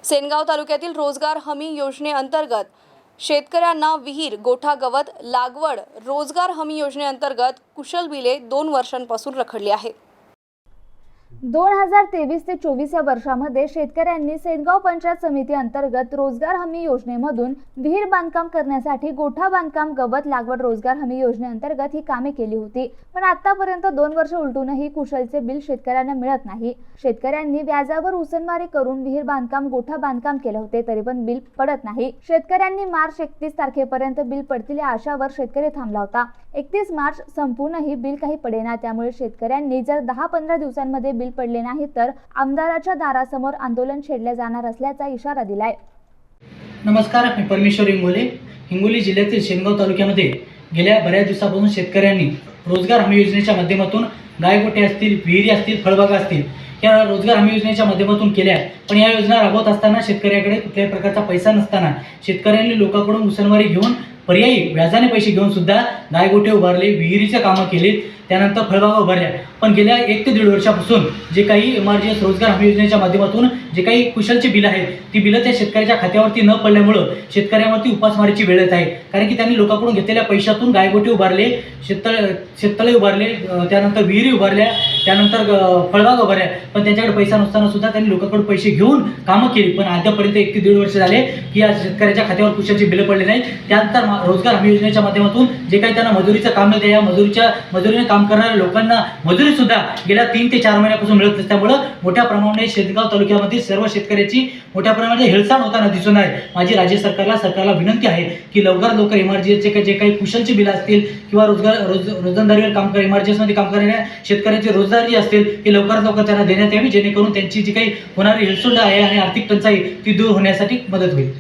सेनगाव तालुक्यातील रोजगार हमी योजनेअंतर्गत शेतकऱ्यांना विहीर, गोठा गवत लागवड रोजगार हमी योजनेअंतर्गत कुशल बिले 2 वर्षांपासून रखडली आहे। 2023 ते 24 या वर्षामध्ये शेतकऱ्यांनी सेनगाव पंचायत समिती अंतर्गत रोजगार हमी योजनेमधून विहीर बांधकाम करण्यासाठी गोठा बांधकाम गवत लागवड रोजगार हमी योजनेअंतर्गत ही कामे केली होती। पण आतापर्यंत 2 वर्ष उलटूनही कुशलचे बिल शेतकऱ्यांना मिळत नाही। शेतकऱ्यांनी व्याजावर उसनमारी करून विहीर बांधकाम गोठा बांधकाम केले होते, तरी पण बिल पडत नाही। शेतकऱ्यांनी मार्च 31 तारखेपर्यंत बिल पडतील या आशावर शेतकरी थांबला होता। 31 मार्च संपूर्णही बिल काही पडेना, त्यामुळे शेतकऱ्यांनी जर 10-15 दिवसांमध्ये बिल पडले नाही तर आमदाराच्या दारासमोर आंदोलन छेडले जाणार असल्याचा इशारा दिलाय। नमस्कार, मी परमेश्वर हिंगोले। हिंगोली जिल्ह्यातील सेनगाव तालुक्यामध्ये गेल्या बऱ्याच दिवसापासून शेतकऱ्यांनी रोजगार हमी योजनेच्या माध्यमातून गायगोठे असतील, विहिरी असतील, फळबागा असतील या रोजगार हमी योजनेच्या माध्यमातून केल्या। पण या योजना राबवत असताना शेतकऱ्याकडे कुठल्याही प्रकारचा पैसा नसताना शेतकऱ्यांनी लोकांकडून उसनवारी घेऊन पर्यायी व्याजाने पैसे घेऊन सुद्धा गायगोठे उभारले, विहिरीचे कामं केली, त्यानंतर फळबागा उभारल्या। पण गेल्या 1 ते 1.5 वर्षापासून जे काही MRGS रोजगार हमी योजनेच्या माध्यमातून जे काही कुशलची बिलं आहेत ती बिलं त्या शेतकऱ्याच्या खात्यावरती न पडल्यामुळं शेतकऱ्यांवरती उपासमारीची वेळ येत आहे। कारण की त्यांनी लोकांकडून घेतलेल्या पैशातून गायगोठे उभारले, शेततळे उभारले, त्यानंतर विहिरी उभारल्या, त्यानंतर फळबागा उभारल्या। पण त्यांच्याकडे पैसा नसताना सुद्धा त्यांनी लोकांकडून पैसे घेऊन कामं केली। पण आतापर्यंत 1 ते 1.5 वर्ष झाले की या शेतकऱ्याच्या खात्यावर कुशलची बिलं पडली नाही। त्यानंतर रोजगार हमी योजनेच्या माध्यमातून जे काही त्यांना मजुरीचं काम मिळते, या मजुरीने काम करणाऱ्या लोकांना मजुरी सुद्धा गेल्या 3 ते 4 महिन्यापासून मिळत नसल्यामुळे मोठ्या प्रमाणात सेनगाव तालुक्यामध्ये सर्व शेतकऱ्याची मोठ्या प्रमाणात हेळसांड होताना दिसून आहे। माझी राज्य सरकारला विनंती आहे की लवकर MRGSचे जे काही कुशलची बिलं असतील किंवा रोजंदारीवर काम MRGS मध्ये काम करणाऱ्या शेतकऱ्यांची रोजगारी असतील ही लवकर त्यांना देण्यात यावी, जेणेकरून त्यांची जी काही होणारी हेळसांड आहे आणि आर्थिक टंचाई ती दूर होण्यासाठी मदत होईल।